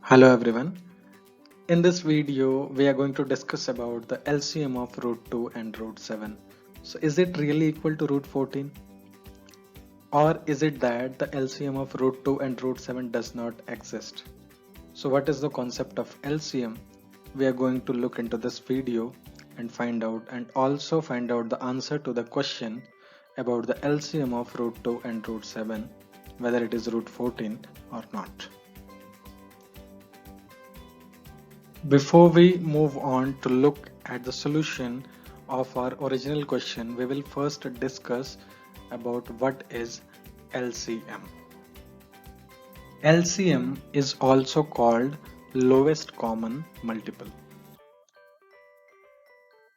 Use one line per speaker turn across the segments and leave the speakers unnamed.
Hello everyone. In this video, we are going to discuss about the LCM of root 2 and root 7. So is it really equal to root 14? Or is it that the LCM of root 2 and root 7 does not exist? So what is the concept of LCM? We are going to look into this video and find out, and also find out the answer to the question about the LCM of root 2 and root 7, whether it is root 14 or not. Before we move on to look at the solution of our original question, we will first discuss about what is LCM. LCM is also called lowest common multiple.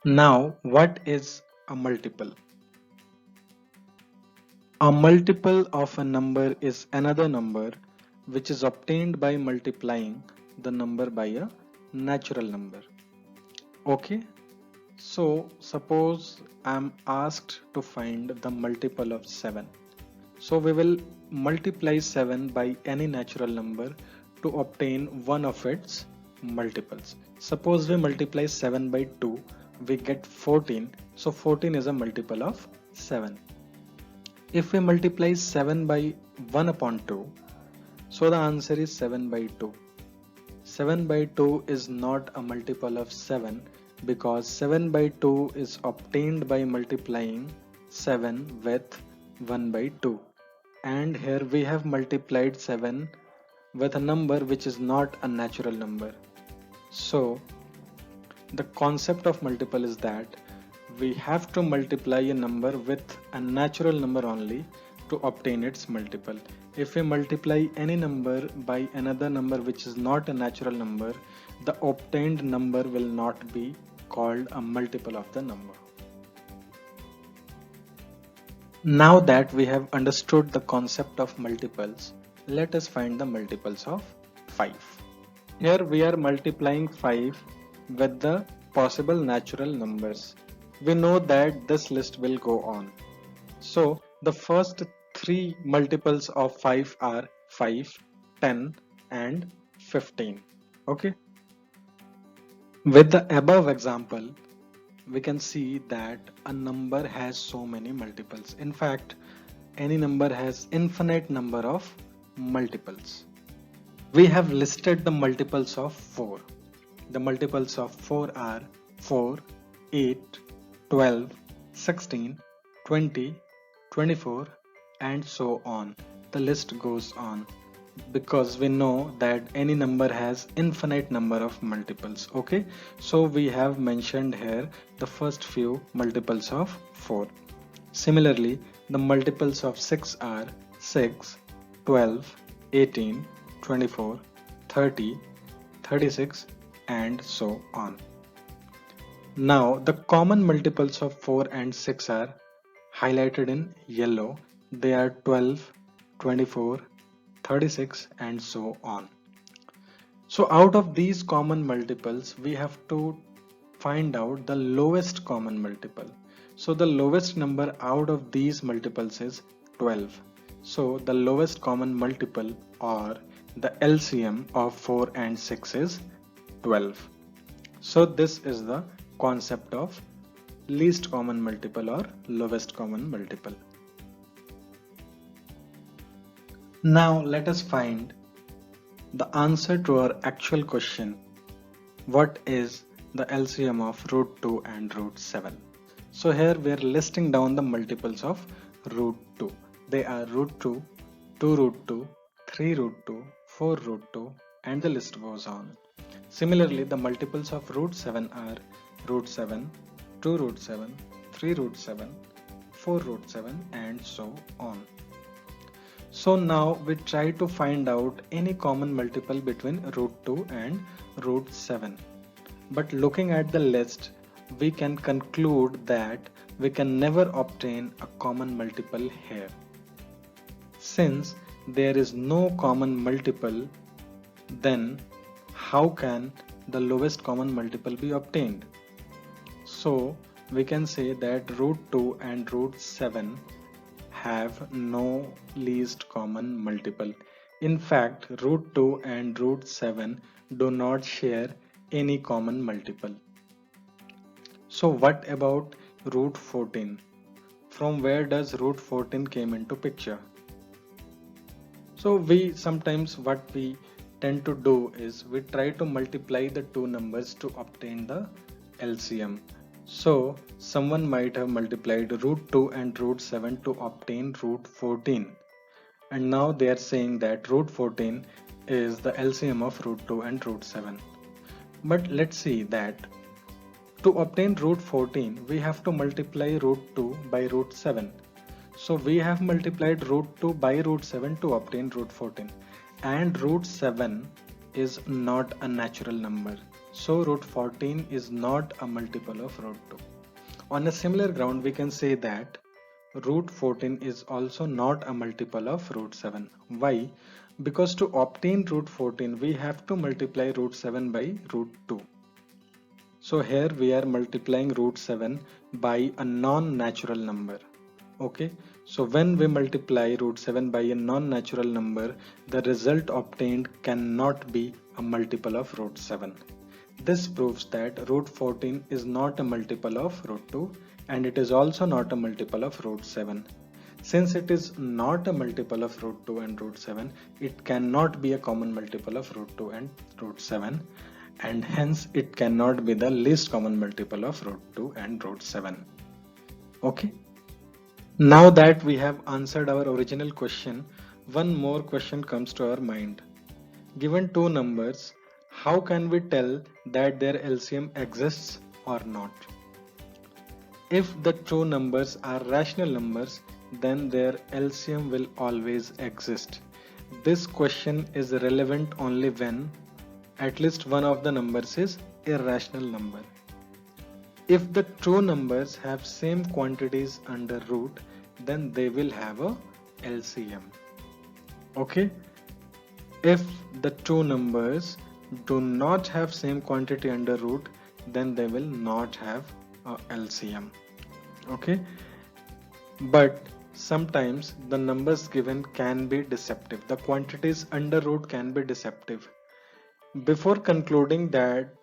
Now, what is a multiple? A multiple of a number is another number which is obtained by multiplying the number by a natural number. Okay, so suppose I'm asked to find the multiple of 7. So we will multiply 7 by any natural number to obtain one of its multiples. Suppose we multiply 7 by 2, we get 14. So 14 is a multiple of 7. If we multiply 7 by 1 upon 2, so the answer is 7 by 2. 7 by 2 is not a multiple of 7 because 7 by 2 is obtained by multiplying 7 with 1 by 2. And here we have multiplied 7 with a number which is not a natural number. So the concept of multiple is that we have to multiply a number with a natural number only to obtain its multiple. If we multiply any number by another number which is not a natural number, the obtained number will not be called a multiple of the number. Now that we have understood the concept of multiples, let us find the multiples of 5. Here we are multiplying 5 with the possible natural numbers. We know that this list will go on. So the first 3 multiples of 5 are 5, 10 and 15. Okay. With the above example, we can see that a number has so many multiples. In fact, any number has infinite number of multiples. We have listed the multiples of 4. The multiples of 4 are 4, 8, 12, 16, 20, 24 and so on. The list goes on because we know that any number has infinite number of multiples. Okay, so we have mentioned here the first few multiples of 4. Similarly, the multiples of 6 are 6, 12, 18, 24, 30, 36 and so on. Now the common multiples of 4 and 6 are highlighted in yellow. They are 12, 24, 36 and so on. So out of these common multiples, we have to find out the lowest common multiple. So the lowest number out of these multiples is 12. So the lowest common multiple or the LCM of 4 and 6 is 12. So this is the concept of least common multiple or lowest common multiple. Now let us find the answer to our actual question. What is the LCM of root 2 and root 7? So here we are listing down the multiples of root 2. They are root 2, 2 root 2, 3 root 2, 4 root 2 and the list goes on. Similarly, the multiples of root 7 are root 7, 2 root 7, 3 root 7, 4 root 7 and so on. So now we try to find out any common multiple between root 2 and root 7. But looking at the list, we can conclude that we can never obtain a common multiple here. Since there is no common multiple, then how can the lowest common multiple be obtained? So we can say that root 2 and root 7 have no least common multiple. In fact, root 2 and root 7 do not share any common multiple. So what about root 14? From where does root 14 came into picture? So we sometimes what we tend to do is we try to multiply the two numbers to obtain the LCM. So someone might have multiplied root 2 and root 7 to obtain root 14. And now they are saying that root 14 is the LCM of root 2 and root 7. But let's see that to obtain root 14, we have to multiply root 2 by root 7. So we have multiplied root 2 by root 7 to obtain root 14. And root 7 is not a natural number. So root 14 is not a multiple of root 2. On a similar ground, we can say that root 14 is also not a multiple of root 7. Why? Because to obtain root 14, we have to multiply root 7 by root 2. So here we are multiplying root 7 by a non-natural number. Okay, so when we multiply root 7 by a non-natural number, the result obtained cannot be a multiple of root 7. This proves that root 14 is not a multiple of root 2 and it is also not a multiple of root 7. Since it is not a multiple of root 2 and root 7, it cannot be a common multiple of root 2 and root 7, and hence it cannot be the least common multiple of root 2 and root 7. Okay. Now that we have answered our original question, one more question comes to our mind. Given two numbers, how can we tell that their LCM exists or not? If the two numbers are rational numbers, then their LCM will always exist. This question is relevant only when at least one of the numbers is irrational number. If the two numbers have same quantities under root, then they will have a LCM. Okay. If the two numbers do not have same quantity under root, then they will not have a LCM. Okay. But sometimes the numbers given can be deceptive. The quantities under root can be deceptive. Before concluding that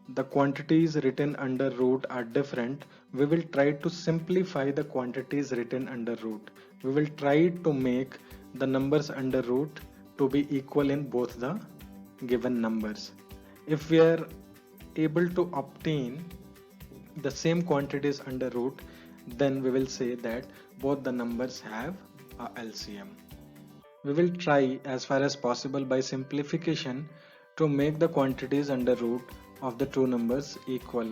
the quantities written under root are different, we will try to simplify the quantities written under root. We will try to make the numbers under root to be equal in both the given numbers. If we are able to obtain the same quantities under root, then we will say that both the numbers have a LCM. We will try as far as possible by simplification to make the quantities under root of the two numbers equal.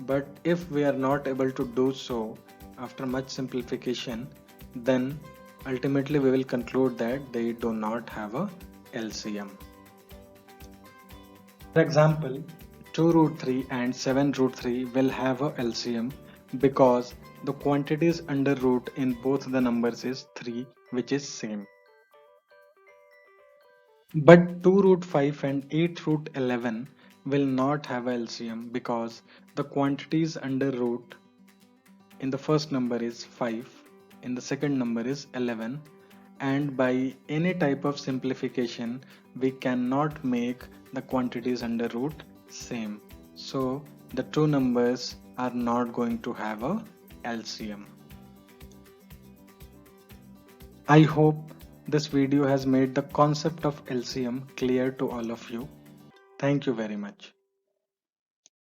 But if we are not able to do so after much simplification, then ultimately we will conclude that they do not have a LCM. For example, 2 root 3 and 7 root 3 will have a LCM because the quantities under root in both the numbers is 3, which is same. But 2 root 5 and 8 root 11 will not have a LCM because the quantities under root in the first number is 5, in the second number is 11, and by any type of simplification we cannot make the quantities under root same. So the two numbers are not going to have a LCM. I hope this video has made the concept of LCM clear to all of you. Thank you very much.